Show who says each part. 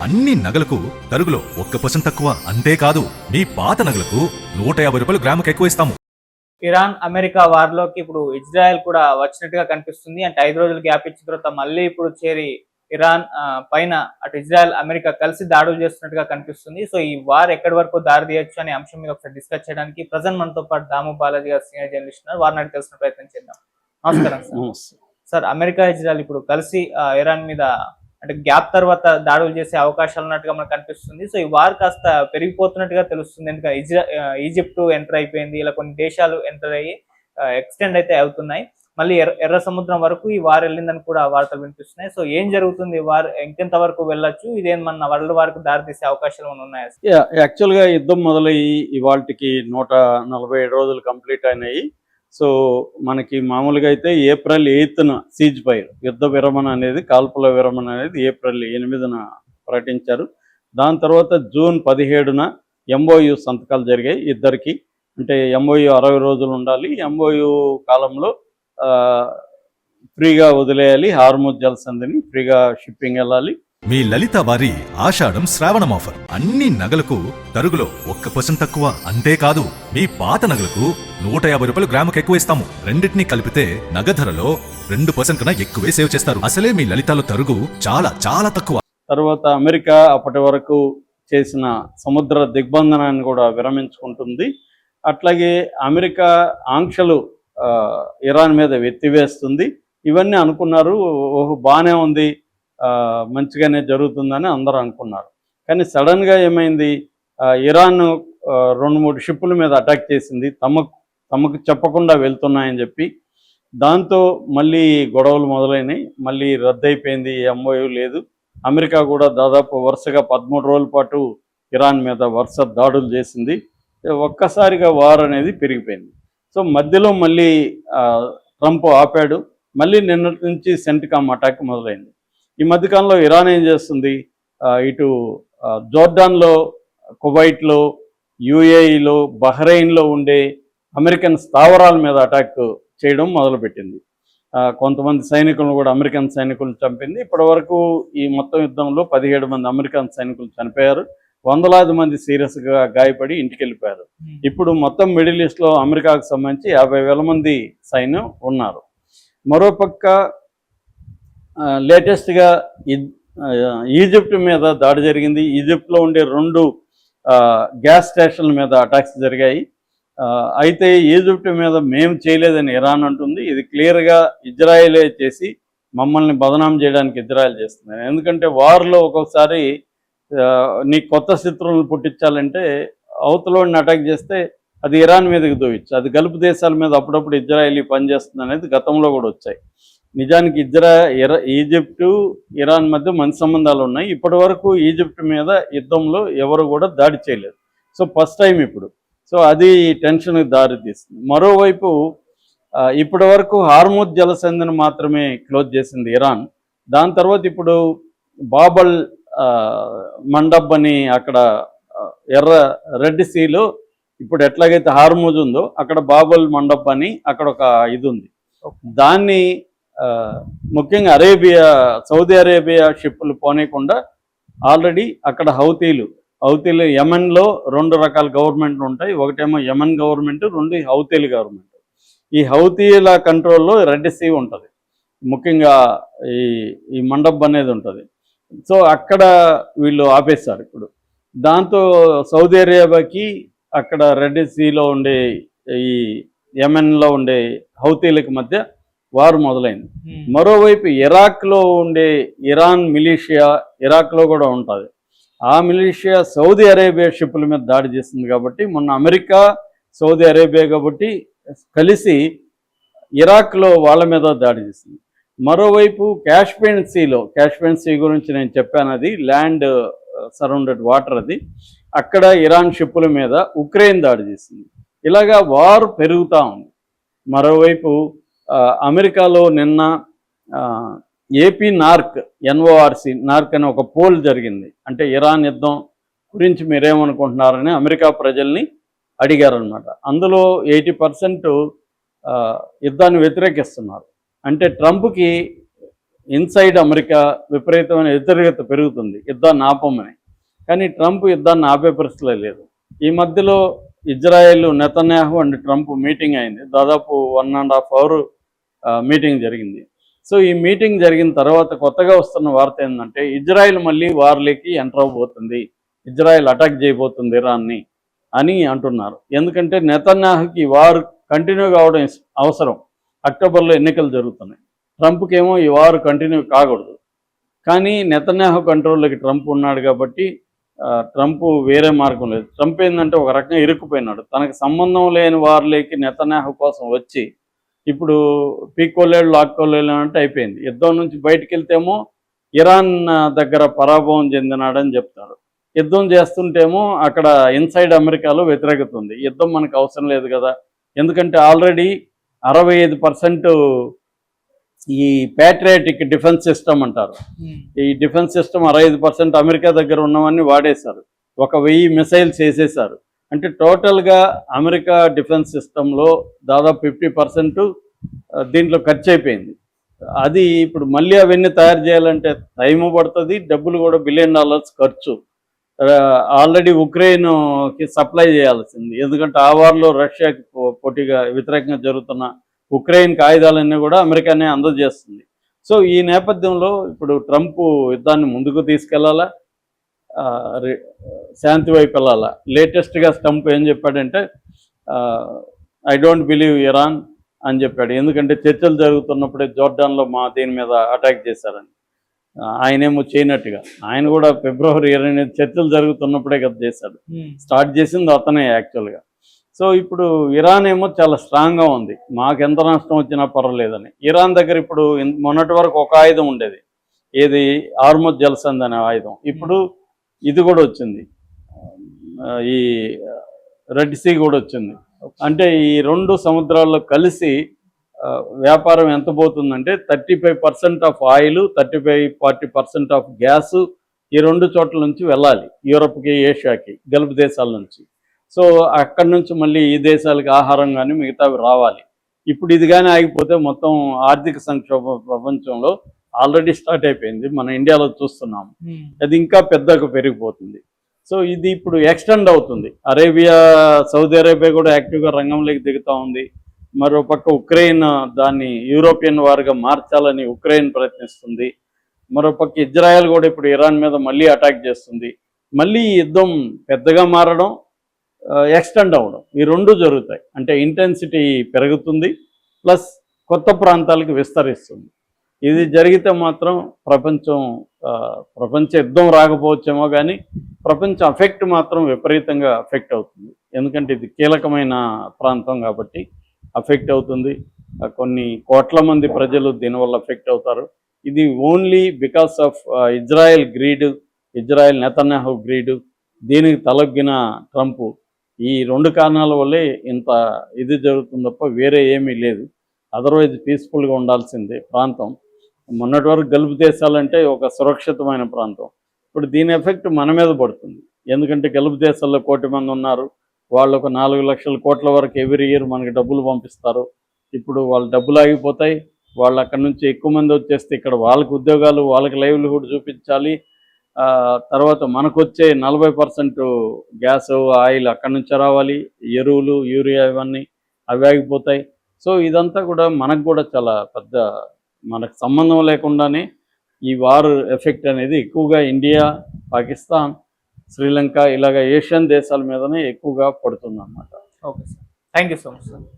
Speaker 1: అన్ని నగలకు తరుగులో 1% తక్కువ. అంతేకాదు మీ పాత నగలకు 150 రూపాయలు గ్రాముకు ఎక్కువ ఇస్తాము.
Speaker 2: ఇరాన్ అమెరికా వార్లోకి ఇప్పుడు ఇజ్రాయెల్ కూడా వచ్చినట్టుగా కనిపిస్తుంది. అంటే 5 రోజులు గ్యాప్ ఇచ్చిన తర్వాత మళ్ళీ ఇప్పుడు చేరి ఇరాన్ పైన అటు ఇజ్రాయెల్ అమెరికా కలిసి దాడులు చేస్తున్నట్టుగా కనిపిస్తుంది. సో ఈ వార్ ఎక్కడి వరకు దారి తీయొచ్చు అనే అంశం మీద ఒకసారి డిస్కస్ చేయడానికి ప్రజెంట్ మనతో పాటు దాము బాలాజీ గారు సీనియర్ జర్నలిస్ట్ ఉన్నారు. వారిని అడిగి తెలుసుకునే ప్రయత్నం చేద్దాం. నమస్కారం సార్. సార్, అమెరికా ఇజ్రాయెల్ ఇప్పుడు కలిసి ఇరాన్ మీద అంటే గ్యాప్ తర్వాత దాడులు చేసే అవకాశాలు ఉన్నట్టుగా మనకు కనిపిస్తుంది. సో ఈ వార్ కాస్త పెరిగిపోతున్నట్టుగా తెలుస్తుంది. ఎందుకంటే ఈజిప్ట్ ఎంటర్ అయిపోయింది, ఇలా కొన్ని దేశాలు ఎంటర్ అయ్యి ఎక్స్టెండ్ అయితే అవుతున్నాయి. మళ్ళీ ఎర్ర సముద్రం వరకు ఈ వార్ వెళ్ళిందని కూడా వార్తలు వినిపిస్తున్నాయి. సో ఏం జరుగుతుంది, వార్ ఇంకెంత వరకు వెళ్ళొచ్చు, ఇదేమన్నా వరల్డ్ వార్ కు దారి తీసే అవకాశాలు ఉన్నాయా?
Speaker 3: యాక్చువల్గా యుద్ధం మొదలయ్యి ఇవాళకి 147 రోజులు కంప్లీట్ అయినాయి. సో మనకి మామూలుగా అయితే ఏప్రిల్ 8న సీజ్ ఫైర్ యుద్ధ విరమణ అనేది, కాల్పుల విరమణ అనేది ఏప్రిల్ 8న ప్రకటించారు. దాని తర్వాత జూన్ 17న ఎంఓయు సంతకాలు జరిగాయి ఇద్దరికి. అంటే ఎంఓయు 60 రోజులు ఉండాలి, ఎంఓయు కాలంలో ఫ్రీగా వదిలేయాలి, హార్ముజ్ జలసంధిని ఫ్రీగా షిప్పింగ్ వెళ్ళాలి.
Speaker 1: మీ లలిత వారి ఆషాఢం శ్రావణం ఆఫర్. అన్ని నగలకు తరుగులో 1% తక్కువ. అంతేకాదు మీ పాత నగలకు 150 రూపాయలు గ్రాముకు ఎక్కువ ఇస్తాము. రెండింటినీ కలిపితే నగ ధరలో 2% కన్నా ఎక్కువే సేవ్ చేస్తారు. అసలే మీ లలితలో తరుగు చాలా చాలా తక్కువ.
Speaker 3: తర్వాత అమెరికా అప్పటి వరకు చేసిన సముద్ర దిగ్బంధనాన్ని కూడా విరమించుకుంటుంది. అట్లాగే అమెరికా ఆంక్షలు ఇరాన్ మీద ఎత్తివేస్తుంది. ఇవన్నీ అనుకున్నారు, ఓహో బాగానే ఉంది, మంచిగానే జరుగుతుందని అందరూ అనుకున్నారు. కానీ సడన్గా ఏమైంది, ఇరాన్ 2-3 షిప్పుల మీద అటాక్ చేసింది, తమకు చెప్పకుండా వెళ్తున్నాయని చెప్పి. దాంతో మళ్ళీ గొడవలు మొదలైనవి. మళ్ళీ రద్దయిపోయింది, ఎంఓయు లేదు. అమెరికా కూడా దాదాపు వరుసగా 13 రోజుల పాటు ఇరాన్ మీద వరుస దాడులు చేసింది. ఒక్కసారిగా వార్ అనేది పెరిగిపోయింది. సో మధ్యలో మళ్ళీ ట్రంప్ ఆపాడు. మళ్ళీ నిన్నటి నుంచి సెంటికామ్ అటాక్ మొదలైంది. ఈ మధ్యకాలంలో ఇరాన్ ఏం చేస్తుంది, ఇటు జోర్డాన్లో, కువైట్లో, యుఏఈలో, బహ్రెయిన్లో ఉండే అమెరికన్ స్థావరాల మీద అటాక్ చేయడం మొదలుపెట్టింది. కొంతమంది సైనికులను కూడా అమెరికన్ సైనికులను చంపింది. ఇప్పటి వరకు ఈ మొత్తం యుద్ధంలో 17 మంది అమెరికన్ సైనికులు చనిపోయారు, వందలాది మంది సీరియస్గా గాయపడి ఇంటికి వెళ్ళిపోయారు. ఇప్పుడు మొత్తం మిడిల్ ఈస్ట్లో అమెరికాకు సంబంధించి 50,000 మంది సైన్యం ఉన్నారు. మరోపక్క లేటెస్ట్గా ఈజిప్ట్ మీద దాడి జరిగింది. ఈజిప్ట్లో ఉండే 2 గ్యాస్ స్టేషన్ల మీద అటాక్స్ జరిగాయి. అయితే ఈజిప్ట్ మీద మేము చేయలేదని ఇరాన్ అంటుంది. ఇది క్లియర్గా ఇజ్రాయెలే చేసి మమ్మల్ని బదనాం చేయడానికి ఇజ్రాయెల్ చేస్తుంది. ఎందుకంటే వార్లో ఒక్కొక్కసారి నీ కొత్త శత్రువులను పుట్టించాలంటే అవతలని అటాక్ చేస్తే అది ఇరాన్ మీదకి దోయచ్చు. అది గల్ఫ్ దేశాల మీద అప్పుడప్పుడు ఇజ్రాయెల్ పనిచేస్తుంది అనేది గతంలో కూడా వచ్చాయి. నిజానికి ఈజిప్టు ఇరాన్ మధ్య మంచి సంబంధాలు ఉన్నాయి. ఇప్పటి వరకు ఈజిప్ట్ మీద యుద్ధంలో ఎవరు కూడా దాడి చేయలేదు. సో ఫస్ట్ టైం ఇప్పుడు. సో అది టెన్షన్కి దారి తీస్తుంది. మరోవైపు ఇప్పటి వరకు హార్ముజ్ జలసంధిని మాత్రమే క్లోజ్ చేసింది ఇరాన్. దాని తర్వాత ఇప్పుడు బాబల్ మండబ్ అని అక్కడ రెడ్ సీలో ఇప్పుడు ఎట్లాగైతే హార్ముజ్ ఉందో అక్కడ బాబల్ మండబ్ అని అక్కడ ఒక ఇది ఉంది. దాన్ని ముఖ్యంగా సౌదీ అరేబియా షిప్పులు పోనీయకుండా ఆల్రెడీ అక్కడ హౌతీలు యెమెన్లో 2 రకాల గవర్నమెంట్లు ఉంటాయి. ఒకటేమో యెమెన్ గవర్నమెంట్, 2 హౌతీలు గవర్నమెంట్. ఈ హౌతీల కంట్రోల్లో రెడ్ సీ ఉంటుంది, ముఖ్యంగా ఈ మండబ్ అనేది ఉంటుంది. సో అక్కడ వీళ్ళు ఆపేశారు ఇప్పుడు. దాంతో సౌదీ అరేబియాకి అక్కడ రెడ్ సీలో ఉండే ఈ యెమెన్లో ఉండే హౌతీలకు మధ్య వారు మొదలైంది. మరోవైపు ఇరాక్లో ఉండే ఇరాన్ మిలీషియా ఇరాక్లో కూడా ఉంటుంది. ఆ మిలీషియా సౌదీ అరేబియా షిప్పుల మీద దాడి చేస్తుంది. కాబట్టి మొన్న అమెరికా, సౌదీ అరేబియా కాబట్టి కలిసి ఇరాక్లో వాళ్ళ మీద దాడి చేసింది. మరోవైపు కాస్పియన్ సీ గురించి నేను చెప్పాను, అది ల్యాండ్ సరౌండెడ్ వాటర్. అది అక్కడ ఇరాన్ షిప్పుల మీద ఉక్రెయిన్ దాడి చేసింది. ఇలాగా వార్ పెరుగుతూ ఉంది. మరోవైపు అమెరికాలో నిన్న ఏపీ ఎన్ఓఆర్సి అని ఒక పోల్ జరిగింది. అంటే ఇరాన్ యుద్ధం గురించి మీరేమనుకుంటున్నారని అమెరికా ప్రజల్ని అడిగారనమాట. అందులో 80% యుద్ధాన్ని వ్యతిరేకిస్తున్నారు. అంటే ట్రంప్కి ఇన్సైడ్ అమెరికా విపరీతమైన వ్యతిరేకత పెరుగుతుంది యుద్ధాన్ని ఆపమని. కానీ ట్రంప్ యుద్ధాన్ని ఆపే పరిస్థితిలో లేదు. ఈ మధ్యలో Israel Netanyahu and Trump meeting అయింది. దాదాపు 1.5 అవర్ మీటింగ్ జరిగింది. సో ఈ మీటింగ్ జరిగిన తర్వాత కొత్తగా వస్తున్న వార్త ఏంటంటే ఇజ్రాయెల్ మళ్ళీ వార్లోకి ఎంటర్ అవబోతుంది, ఇజ్రాయెల్ అటాక్ చేయబోతుంది ఇరాన్ని అని అంటున్నారు. ఎందుకంటే నెతన్యాహుకి వార్ కంటిన్యూ కావడం అవసరం. అక్టోబర్లో ఎన్నికలు జరుగుతున్నాయి. ట్రంప్కి ఏమో ఈ వార్ కంటిన్యూ కాకూడదు. కానీ నెతన్యాహు కంట్రోల్లోకి ట్రంప్ ఉన్నాడు కాబట్టి ట్రంప్ వేరే మార్గం లేదు. ట్రంప్ ఏంటంటే ఒక రకంగా ఇరుక్కుపోయినాడు. తనకు సంబంధం లేని వారిలోకి నెతన్యాహు కోసం వచ్చి ఇప్పుడు పీక్కోలేడు లాక్కోలేడు అంటే అయిపోయింది. యుద్ధం నుంచి బయటికి వెళ్తేమో ఇరాన్ దగ్గర పరాభవం చెందినాడని చెప్తాడు. యుద్ధం చేస్తుంటేమో అక్కడ ఇన్సైడ్ అమెరికాలో వ్యతిరేకత ఉంది. యుద్ధం మనకు అవసరం లేదు కదా, ఎందుకంటే ఆల్రెడీ 65% ఈ ప్యాట్రియాటిక్ డిఫెన్స్ సిస్టమ్ అంటారు. ఈ డిఫెన్స్ సిస్టమ్ 65% అమెరికా దగ్గర ఉన్నవన్నీ వాడేశారు. 1000 మిసైల్స్ వేసేశారు. అంటే టోటల్గా అమెరికా డిఫెన్స్ సిస్టంలో దాదాపు 50% దీంట్లో ఖర్చు అయిపోయింది. అది ఇప్పుడు మళ్ళీ అవన్నీ తయారు చేయాలంటే టైము పడుతుంది, డబ్బులు కూడా $1 బిలియన్ ఖర్చు. ఆల్రెడీ ఉక్రెయిన్కి సప్లై చేయాల్సింది, ఎందుకంటే ఆ వార్లో రష్యాకి పోటీగా వ్యతిరేకంగా జరుగుతున్న ఉక్రెయిన్కి ఆయుధాలన్నీ కూడా అమెరికానే అందజేస్తుంది. సో ఈ నేపథ్యంలో ఇప్పుడు ట్రంప్ యుద్ధాన్ని ముందుకు తీసుకెళ్లాలా, శాంతి వైపు వెళ్ళాలా. లేటెస్ట్గా ట్రంప్ ఏం చెప్పాడంటే ఐ డోంట్ బిలీవ్ ఇరాన్ అని చెప్పాడు. ఎందుకంటే చర్చలు జరుగుతున్నప్పుడే జోర్డాన్లో దీని మీద అటాక్ చేశారని. ఆయనేమో చేయనట్టుగా, ఆయన కూడా ఫిబ్రవరి 20 చర్చలు జరుగుతున్నప్పుడే కదా చేశాడు. స్టార్ట్ చేసింది అతనే యాక్చువల్గా. సో ఇప్పుడు ఇరాన్ ఏమో చాలా స్ట్రాంగ్గా ఉంది, మాకు ఎంత నష్టం వచ్చినా పర్వాలేదని. ఇరాన్ దగ్గర ఇప్పుడు మొన్నటి వరకు ఒక ఆయుధం ఉండేది, ఏది హార్ముజ్ జలసంధి అనే ఆయుధం. ఇప్పుడు ఇది కూడా వచ్చింది, ఈ రెడ్ సీ కూడా వచ్చింది. అంటే ఈ 2 సముద్రాల్లో కలిసి వ్యాపారం ఎంత పోతుందంటే 35% ఆఫ్ ఆయిల్, 35-40% ఆఫ్ గ్యాసు ఈ 2 చోట్ల నుంచి వెళ్ళాలి, యూరప్కి, ఏషియాకి, గల్ఫ్ దేశాల నుంచి. సో అక్కడి నుంచి మళ్ళీ ఈ దేశాలకి ఆహారం కానీ మిగతావి రావాలి. ఇప్పుడు ఇది కానీ ఆగిపోతే మొత్తం ఆర్థిక సంక్షోభం ప్రపంచంలో ఆల్రెడీ స్టార్ట్ అయిపోయింది, మన ఇండియాలో చూస్తున్నాము. అది ఇంకా పెద్దగా పెరిగిపోతుంది. సో ఇది ఇప్పుడు ఎక్స్టెండ్ అవుతుంది. సౌదీ అరేబియా కూడా యాక్టివ్గా రంగంలోకి దిగుతూ ఉంది. మరోపక్క ఉక్రెయిన్ దాన్ని యూరోపియన్ వార్గా మార్చాలని ఉక్రెయిన్ ప్రయత్నిస్తుంది. మరోపక్క ఇజ్రాయెల్ కూడా ఇప్పుడు ఇరాన్ మీద మళ్ళీ అటాక్ చేస్తుంది. మళ్ళీ ఈ యుద్ధం పెద్దగా మారడం, ఎక్స్టెండ్ అవ్వడం, ఈ 2 జరుగుతాయి. అంటే ఇంటెన్సిటీ పెరుగుతుంది, ప్లస్ కొత్త ప్రాంతాలకు విస్తరిస్తుంది. ఇది జరిగితే మాత్రం ప్రపంచ యుద్ధం రాకపోవచ్చేమో కానీ ప్రపంచ ఎఫెక్ట్ మాత్రం విపరీతంగా ఎఫెక్ట్ అవుతుంది. ఎందుకంటే ఇది కీలకమైన ప్రాంతం కాబట్టి ఎఫెక్ట్ అవుతుంది. కొన్ని కోట్ల మంది ప్రజలు దీనివల్ల ఎఫెక్ట్ అవుతారు. ఇది only because of Israel greed, Israel Netanyahu greed, దీనికి తలొగ్గిన ట్రంప్. ఈ 2 కారణాల వల్లే ఇంత ఇది జరుగుతుంది తప్ప వేరే ఏమీ లేదు. అదర్వైజ్ పీస్ఫుల్గా ఉండాల్సిందే ప్రాంతం. మొన్నటి వరకు గల్ఫ్ దేశాలంటే ఒక సురక్షితమైన ప్రాంతం. ఇప్పుడు దీని ఎఫెక్ట్ మన మీద పడుతుంది. ఎందుకంటే గల్ఫ్ దేశాల్లో 1 కోటి మంది ఉన్నారు, వాళ్ళు ఒక 4 లక్షల కోట్ల వరకు ఎవ్రీ ఇయర్ మనకి డబ్బులు పంపిస్తారు. ఇప్పుడు వాళ్ళ డబ్బులు ఆగిపోతాయి. వాళ్ళు అక్కడ నుంచి ఎక్కువ మంది వచ్చేస్తే ఇక్కడ వాళ్ళకి ఉద్యోగాలు, వాళ్ళకి లైవ్లీహుడ్ చూపించాలి. తర్వాత మనకు వచ్చే 40% గ్యాస్, ఆయిల్ అక్కడి నుంచే రావాలి, ఎరువులు, యూరియా ఇవన్నీ అవి ఆగిపోతాయి. సో ఇదంతా కూడా మనకు కూడా చాలా పెద్ద, మనకు సంబంధం లేకుండానే ఈ వార్ ఎఫెక్ట్ అనేది ఎక్కువగా ఇండియా, పాకిస్తాన్, శ్రీలంక ఇలాగ ఏషియన్ దేశాల మీదనే ఎక్కువగా పడుతుంది అన్నమాట.
Speaker 2: Okay sir, thank you so much sir.